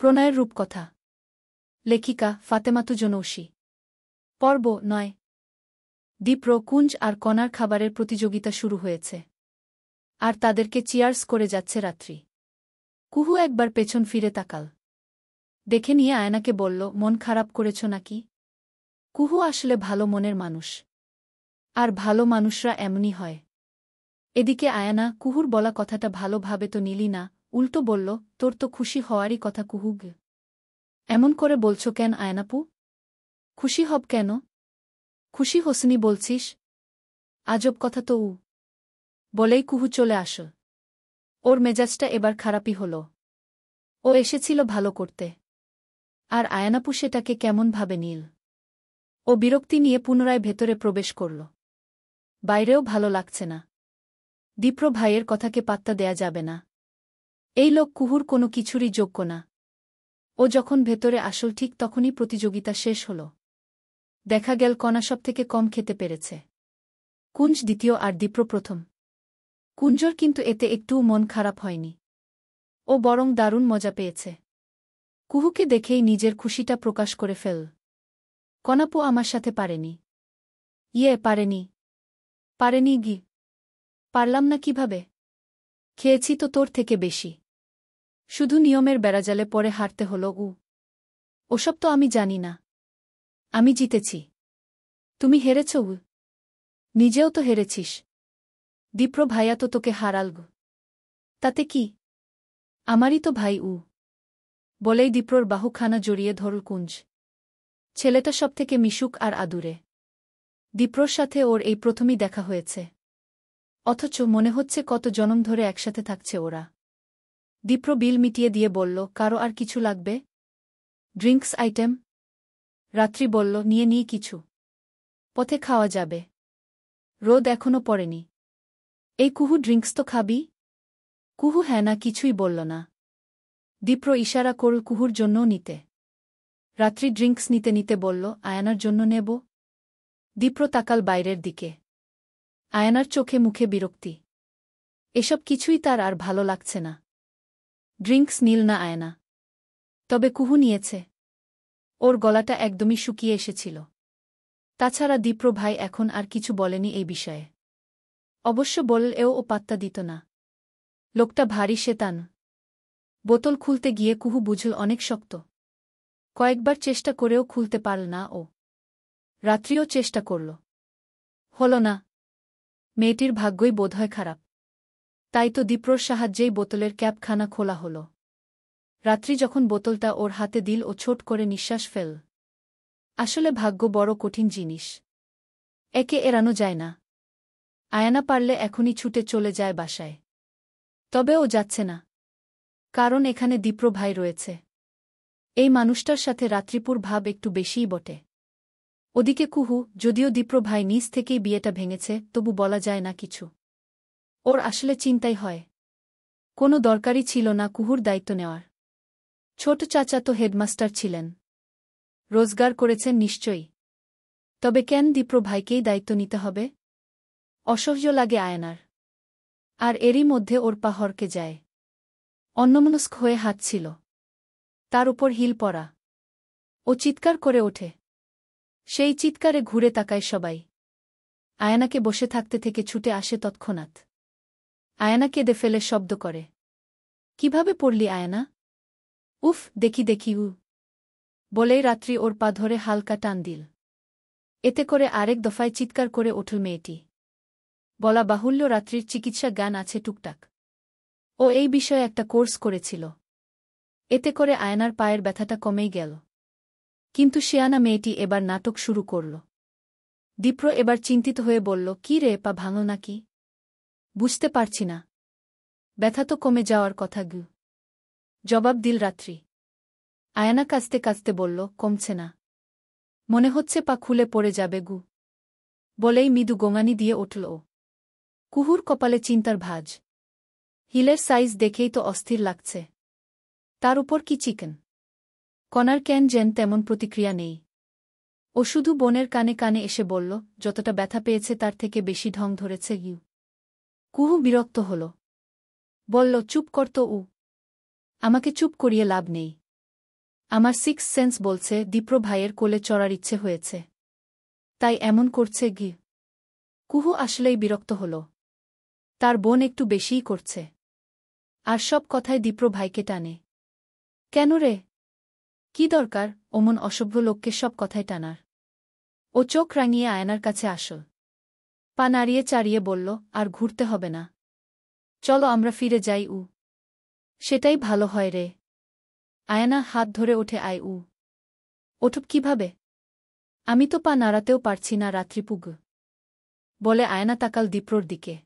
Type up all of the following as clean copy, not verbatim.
প্রণয়ের রূপকথা। লেখিকা ফাতেমাতু জনৌসি। পর্ব ৯। দীপ্র, কুঞ্জ আর কণার খাবারের প্রতিযোগিতা শুরু হয়েছে। আর তাদেরকে চিয়ার্স করে যাচ্ছে রাত্রি। কুহু একবার পেছন ফিরে তাকাল। দেখে নিয়ে আয়নাকে বলল, মন খারাপ করেছ নাকি? কুহু আসলে ভালো মনের মানুষ। আর ভালো মানুষরা এমনই হয়। এদিকে আয়না কুহুর বলা কথাটা ভালোভাবে তো নিলি না, উল্টো বলল, তোর তো খুশি হওয়ারই কথা কুহু। এমন করে বলছ কেন আয়নাপু? খুশি হব কেন? খুশি হোসনি বলছিস? আজব কথা তো বলেই কুহু চলে আস। ওর মেজাজটা এবার খারাপই হল। ও এসেছিল ভালো করতে। আর আয়নাপু সেটাকে কেমনভাবে নিল। ও বিরক্তি নিয়ে পুনরায় ভেতরে প্রবেশ করল। বাইরেও ভালো লাগছে না। দীপ্র ভাইয়ের কথাকে পাত্তা দেয়া যাবে না। এই লোক কুহুর কোনো কিছুরই যোগ্য না। ও যখন ভেতরে আসল ঠিক তখনই প্রতিযোগিতা শেষ হল। দেখা গেল কণা সবথেকে কম খেতে পেরেছে। কুঞ্জ দ্বিতীয় আর দীপ্র প্রথম। কুঞ্জর কিন্তু এতে একটুও মন খারাপ হয়নি। ও বরং দারুণ মজা পেয়েছে। কুহুকে দেখেই নিজের খুশিটা প্রকাশ করে ফেল। কণাপু আমার সাথে পারেনি। পারেনি। পারেনি গি। পারলাম না কিভাবে? খেয়েছি তো তোর থেকে বেশি। শুধু নিয়মের বেড়াজালে পরে হারতে হল। ওসব তো আমি জানি না। আমি জিতেছি। তুমি হেরেছ। নিজেও তো হেরেছিস। দীপ্র ভাইয়া তো তোকে হারাল। তাতে কি? আমারই তো ভাই। বলেই দীপ্রর বাহুখানা জড়িয়ে ধরল কুঞ্জ। ছেলেটা সবথেকে মিশুক আর আদুরে। দীপ্রর সাথে ওর এই প্রথমই দেখা হয়েছে। অথচ মনে হচ্ছে কত জনম ধরে একসাথে থাকছে ওরা। দীপ্র বিল মিটিয়ে দিয়ে বলল, কারো আর কিছু লাগবে? Drinks item? রাত্রি বলল, নিয়ে কিছু। পথে খাওয়া যাবে। রোদ এখনো পড়েনি। এই কুহু, ড্রিঙ্কস তো খাবি? কুহু হ্যাঁ না কিছুই বলল না। দীপ্র ইশারা করল কুহুর জন্যও নিতে। রাত্রি ড্রিঙ্কস নিতে নিতে বলল, আয়নার জন্য নেব? দীপ্র তাকাল বাইরের দিকে। আয়নার চোখে মুখে বিরক্তি। এসব কিছুই তার আর ভালো লাগছে না। ড্রিঙ্কস নীল না আয়না। তবে কুহু নিয়েছে। ওর গলাটা একদমই শুকিয়ে এসেছিল। তাছাড়া দীপ্র ভাই এখন আর কিছু বলেনি এই বিষয়ে। অবশ্য বললেও ও পাত্তা দিত না। লোকটা ভারী শেতান। বোতল খুলতে গিয়ে কুহু বুঝল অনেক শক্ত। কয়েকবার চেষ্টা করেও খুলতে পারল না ও। রাত্রিও চেষ্টা করল। হল না। মেয়েটির ভাগ্যই বোধহয় খারাপ। তাই তো দীপ্রর সাহায্যেই বোতলের ক্যাপখানা খোলা হল। রাত্রি যখন বোতলটা ওর হাতে দিল ও ছোট করে নিঃশ্বাস ফেল। আসলে ভাগ্য বড় কঠিন জিনিস। একে এড়ানো যায় না। আয়না পারলে এখনই ছুটে চলে যায় বাসায়। তবে ও যাচ্ছে না। কারণ এখানে দীপ্র ভাই রয়েছে। এই মানুষটার সাথে রাত্রিপুর ভাব একটু বেশিই বটে। ওদিকে কুহু, যদিও দীপ্র ভাই নিজ থেকেই বিয়েটা ভেঙেছে, তবু বলা যায় না কিছু। ওর আসলে চিন্তাই হয়। কোনো দরকারই ছিল না কুহুর দায়িত্ব নেওয়ার। ছোট চাচা তো হেডমাস্টার ছিলেন। রোজগার করেছেন নিশ্চয়ই। তবে কেন দীপ্র ভাইকেই দায়িত্ব নিতে হবে? অসহ্য লাগে আয়নার। আর এরই মধ্যে ওর পা হরকে যায়। অন্যমনস্ক হয়ে হাঁটছিল। তার উপর হিল পরা। ও চিৎকার করে ওঠে। সেই চিৎকারে ঘুরে তাকায় সবাই। আয়নাকে বসে থাকতে থেকে ছুটে আসে তৎক্ষণাৎ। আয়না কেঁদে ফেলে শব্দ করে। কিভাবে পড়লি আয়না? উফ, দেখি বলেই রাত্রি ওর পা ধরে হালকা টান দিল। এতে করে আরেক দফায় চিৎকার করে উঠল মেয়েটি। বলা বাহুল্য, রাত্রির চিকিৎসা জ্ঞান আছে টুকটাক। ও এই বিষয়ে একটা কোর্স করেছিল। এতে করে আয়নার পায়ের ব্যথাটা কমেই গেল। কিন্তু শেয়ানা মেয়েটি এবার নাটক শুরু করল। দীপ্র এবার চিন্তিত হয়ে বলল, কি রে, পা ভাঙল নাকি? বুঝতে পারছি না। ব্যথা তো কমে যাওয়ার কথা। জবাব দিল রাত্রি। আয়না কাঁচতে কাঁচতে বলল, কমছে না। মনে হচ্ছে পা খুলে পড়ে যাবে। বলেই মৃদু গোঙানি দিয়ে উঠল ও। কুহুর কপালে চিন্তার ভাঁজ। হিলের সাইজ দেখেই তো অস্থির লাগছে। তার উপর কি চিকেন। কণার কেন যেন তেমন প্রতিক্রিয়া নেই। ও শুধু বোনের কানে কানে এসে বলল, যতটা ব্যথা পেয়েছে তার থেকে বেশি ঢং ধরেছে। কুহু বিরক্ত হল। বলল, চুপ কর তো। আমাকে চুপ করিয়ে লাভ নেই। আমার সিক্স সেন্স বলছে দীপ্র ভাইয়ের কোলে চড়ার ইচ্ছে হয়েছে। তাই এমন করছে গি। কুহু আসলেই বিরক্ত হল। তার বোন একটু বেশিই করছে। আর সব কথায় দীপ্র ভাইকে টানে। কেন রে? কি দরকার অমন অসভ্য লোককে সব কথায় টানার? ও চোখ রাঙিয়ে আয়নার কাছে আসল। পা নাড়িয়ে চাড়িয়ে বলল, আর ঘুরতে হবে না। চলো আমরা ফিরে যাই উ। সেটাই ভালো হয় রে। আয়না হাত ধরে ওঠে আয় উ। ওঠব কিভাবে? আমি তো পা নাড়াতেও পারছি না রাত্রিপুগ। বলে আয়না তাকাল দীপ্রর দিকে।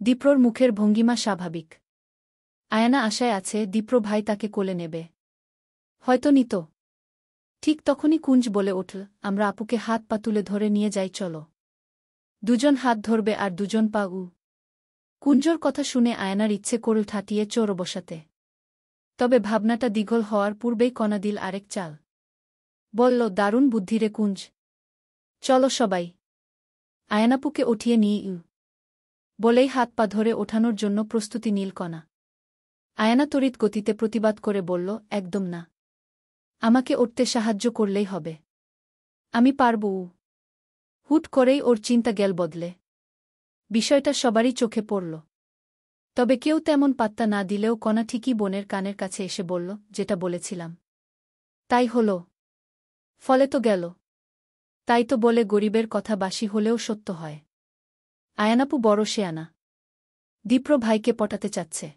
দীপ্রর মুখের ভঙ্গিমা স্বাভাবিক। আয়না আশায় আছে দীপ্র ভাই তাকে কোলে নেবে। হয়তো নিত। ঠিক তখনই কুঞ্জ বলে উঠল, আমরা আপুকে হাত পা তুলে ধরে নিয়ে যাই চলো। দুজন হাত ধরবে আর দুজন পা উ। কুঞ্জর কথা শুনে আয়নার ইচ্ছে করল ঠাটিয়ে চোর বসাতে। তবে ভাবনাটা দ্বিগল হওয়ার পূর্বেই কণা দিল আরেক চাল। বলল, দারুণ বুদ্ধিরে কুঞ্জ। চলো সবাই। আয়নাপুকে উঠিয়ে নিয়ে ইউ। বলেই হাত পা ধরে ওঠানোর জন্য প্রস্তুতি নীল কণা। আয়না তড়িৎ গতিতে প্রতিবাদ করে বলল, একদম না। আমাকে উঠতে সাহায্য করলেই হবে। আমি পারব উ। হুট করেই ওর চিন্তা গেল বদলে। বিষয়টা সবারই চোখে পড়ল। তবে কেউ তেমন পাত্তা না দিলেও কণা ঠিকই বোনের কানের কাছে এসে বলল, যেটা বলেছিলাম তাই হল। ফলে তো গেল। তাই তো বলে গরিবের কথা বাসি হলেও সত্য হয়। আয়নাপু বড় শেয়ানা। দীপ্র ভাইকে পটাতে চাচ্ছে।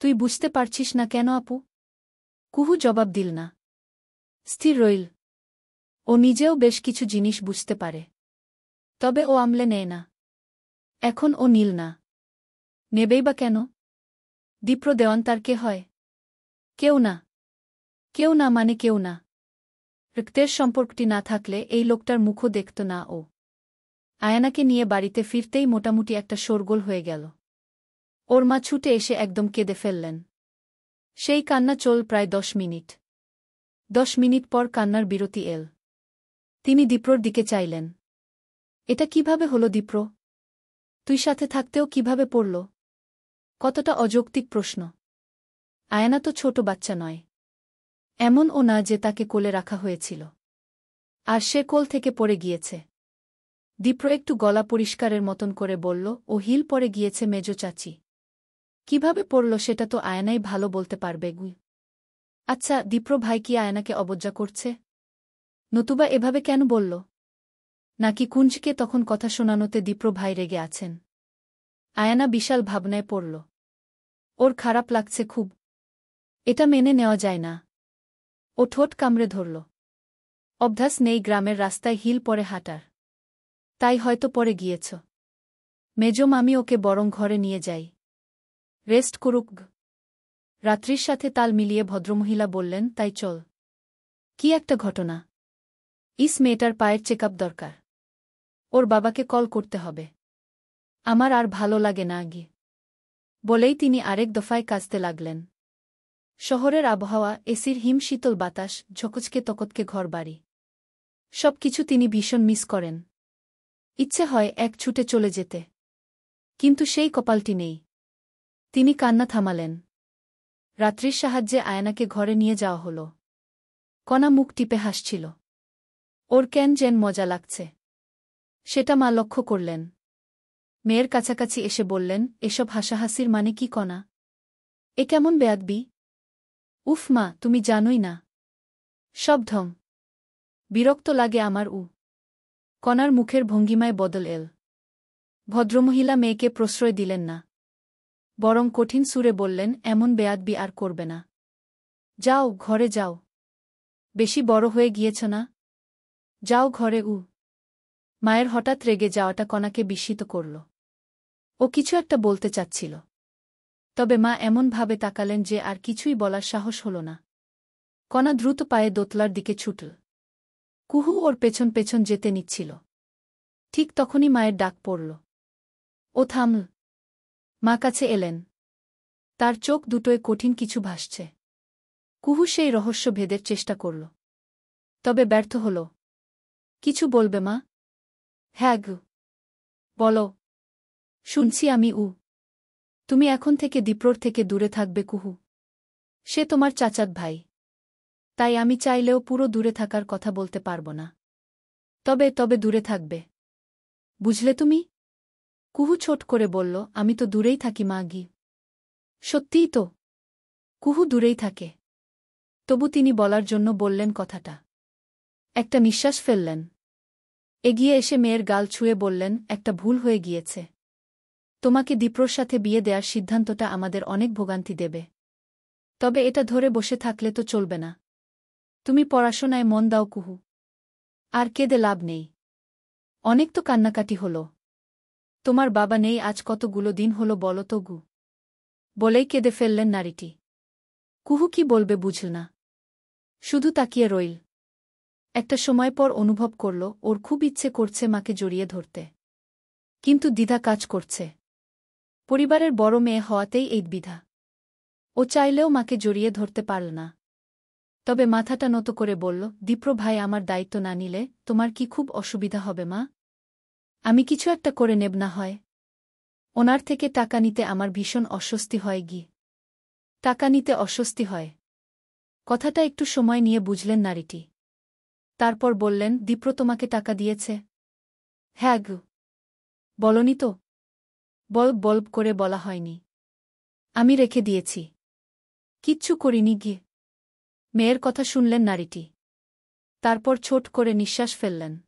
তুই বুঝতে পারছিস না কেন আপু? কুহু জবাব দিল না। স্থির রইল। ও নিজেও বেশ কিছু জিনিস বুঝতে পারে। তবে ও আমলে নেয় না। এখন ও নীল না। নেবেই বা কেন? দীপ্র দেওয়ান তার কে হয়? কেউ না। কেউ না মানে কেউ না। রক্তের সম্পর্কটি না থাকলে এই লোকটার মুখও দেখত না ও। আয়নাকে নিয়ে বাড়িতে ফিরতেই মোটামুটি একটা শোরগোল হয়ে গেল। ওর মা ছুটে এসে একদম কেঁদে ফেললেন। সেই কান্না চল প্রায় 10 মিনিট। 10 মিনিট পর কান্নার বিরতি এল। তিনি দীপ্রর দিকে চাইলেন। এটা কিভাবে হলো দীপ্র? তুই সাথে থাকতেও কিভাবে পড়ল? কতটা অযৌক্তিক প্রশ্ন। আয়না তো ছোট বাচ্চা নয়। এমন ও না যে তাকে কোলে রাখা হয়েছিল। আর সে কোল থেকে পড়ে গিয়েছে। দীপ্র একটু গলা পরিষ্কারের মতন করে বলল, ও হিল পড়ে গিয়েছে মেজো চাচি। কিভাবে পড়ল সেটা তো আয়নাই ভালো বলতে পারবে গুই। আচ্ছা, দীপ্র ভাই কি আয়নাকে অবজ্ঞা করছে? নতুবা এভাবে কেন বলল? নাকি কুঞ্জকে তখন কথা শোনানোতে দীপ্র ভাই রেগে আছেন? আয়না বিশাল ভাবনায় পড়ল। ওর খারাপ লাগছে খুব। এটা মেনে নেওয়া যায় না। ও ঠোঁট কামড়ে ধরল। অভ্যাস নেই গ্রামের রাস্তায় হিল পরে হাঁটার। তাই হয়তো পরে গিয়েছ। মেজো মামি ওকে বরং ঘরে নিয়ে যাই। রেস্ট করুক। রাত্রির সাথে তাল মিলিয়ে ভদ্রমহিলা বললেন, তাই চল। কি একটা ঘটনা। ইস মেয়েটার পায়ের চেকআপ দরকার। ওর বাবাকে কল করতে হবে। আমার আর ভালো লাগে না গি। বলেই তিনি আরেক দফায় কাজতে লাগলেন। শহরের আবহাওয়া, এসির হিম শীতল বাতাস, ঝকচকে তকতকে ঘরবাড়ি। সব কিছু তিনি ভীষণ মিস করেন। ইচ্ছে হয় এক ছুটে চলে যেতে। কিন্তু সেই কপালটি নেই। তিনি কান্না থামালেন। রাত্রির সাহায্যে আয়নাকে ঘরে নিয়ে যাওয়া হল। কণা মুখ টিপে হাসছিল। ওর কেন যেন মজা লাগছে। সেটা মা লক্ষ্য করলেন। মেয়ের কাছাকাছি এসে বললেন, এসব হাসাহাসির মানে কি কণা? এ কেমন বেয়াদবি? উফ মা, তুমি জানোই না। সব ঢং। বিরক্ত লাগে আমার উ। কণার মুখের ভঙ্গিমায় বদল এল। ভদ্রমহিলা মেয়েকে প্রশ্রয় দিলেন না। বরং কঠিন সুরে বললেন, এমন বেয়াদবি আর করবে না। যাও, ঘরে যাও। বেশি বড় হয়ে গিয়েছ না? যাও ঘরে উ। মায়ের হঠাৎ রেগে যাওয়াটা কণাকে বিস্মিত করল। ও কিছু একটা বলতে চাচ্ছিল। তবে মা এমনভাবে তাকালেন যে আর কিছুই বলার সাহস হল না। কণা দ্রুত পায়ে দোতলার দিকে ছুটল। কুহু ওর পেছন পেছন যেতে নিচ্ছিল। ঠিক তখনই মায়ের ডাক পড়ল। ও থামল। মা কাছে এলেন। তার চোখ দুটোয় কঠিন কিছু ভাসছে। কুহু সেই রহস্য ভেদের চেষ্টা করল। তবে ব্যর্থ হল। কিছু বলবে মা? হ্যাঁ গো। বলো। শুনছি আমি উ। তুমি এখন থেকে দীপ্রর থেকে দূরে থাকবে কুহু। সে তোমার চাচাত ভাই। তাই আমি চাইলেও পুরো দূরে থাকার কথা বলতে পারব না। তবে দূরে থাকবে। বুঝলে তুমি? কুহু ছোট করে বলল, আমি তো দূরেই থাকি মা গি। সত্যিই তো। কুহু দূরেই থাকে। তবু তিনি বলার জন্য বললেন কথাটা। একটা নিঃশ্বাস ফেললেন। এগিয়ে এসে মেয়ের গাল ছুঁয়ে বললেন, একটা ভুল হয়ে গিয়েছে। তোমাকে দীপ্রর সাথে বিয়ে দেওয়ার সিদ্ধান্তটা আমাদের অনেক ভোগান্তি দেবে। তবে এটা ধরে বসে থাকলে তো চলবে না। তুমি পড়াশোনায় মন দাও কুহু। আর কেঁদে লাভ নেই। অনেক তো কান্নাকাটি হল। তোমার বাবা নেই আজ কতগুলো দিন হলো বলো তো গু। বলেই কেঁদে ফেললেন নারীটি। কুহু কি বলবে বুঝল না। শুধু তাকিয়ে রইল। একটা সময় পর অনুভব করল ওর খুব ইচ্ছে করছে মাকে জড়িয়ে ধরতে। কিন্তু দ্বিধা কাজ করছে। পরিবারের বড় মেয়ে হওয়াতেই এই দ্বিধা। ও চাইলেও মাকে জড়িয়ে ধরতে পারল না। তবে মাথাটা নত করে বলল, দীপ্র ভাই আমার দায়িত্ব না নিলে তোমার কি খুব অসুবিধা হবে মা? আমি কিছু একটা করে নেব না হয়। ওনার থেকে টাকা নিতে আমার ভীষণ অস্বস্তি হয় গি। টাকা নিতে অস্বস্তি হয়। কথাটা একটু সময় নিয়ে বুঝলেন নারীটি। তারপর বললেন, দীপ্র তোমাকে টাকা দিয়েছে? হ্যাঁ গু। বলনি তো? বলব করে বলা হয়নি। আমি রেখে দিয়েছি। কিচ্ছু করিনি গিয়ে। মেয়ের কথা শুনলেন নারীটি। তারপর ছোট করে নিঃশ্বাস ফেললেন।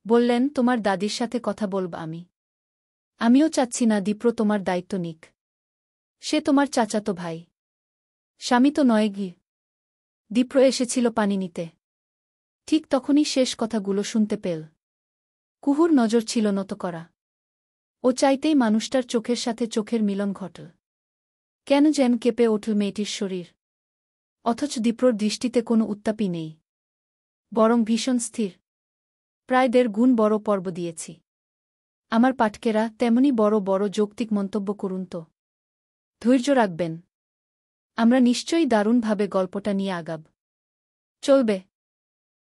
বললেন, তোমার দাদির সাথে কথা বলব আমি। আমিও চাচ্ছি না দীপ্র তোমার দায়িত্ব নিক। সে তোমার চাচাতো ভাই। স্বামী তো নয় গি। দীপ্র এসেছিল পানি নিতে। ঠিক তখনই শেষ কথাগুলো শুনতে পেল। কুহুর নজর ছিল নত করা। ও চাইতেই মানুষটার চোখের সাথে চোখের মিলন ঘটল। কেন যেন কেঁপে উঠল মেয়েটির শরীর। অথচ দীপ্রর দৃষ্টিতে কোনো উত্তাপই নেই। বরং ভীষণ স্থির। প্রায় ১.৫ গুণ বড় পর্ব দিয়েছি। আমার পাঠকেরা তেমনি বড় বড় যৌক্তিক মন্তব্য করুন তো। ধৈর্য রাখবেন। আমরা নিশ্চয়ই দারুণভাবে গল্পটা নিয়ে আগাব। চলবে।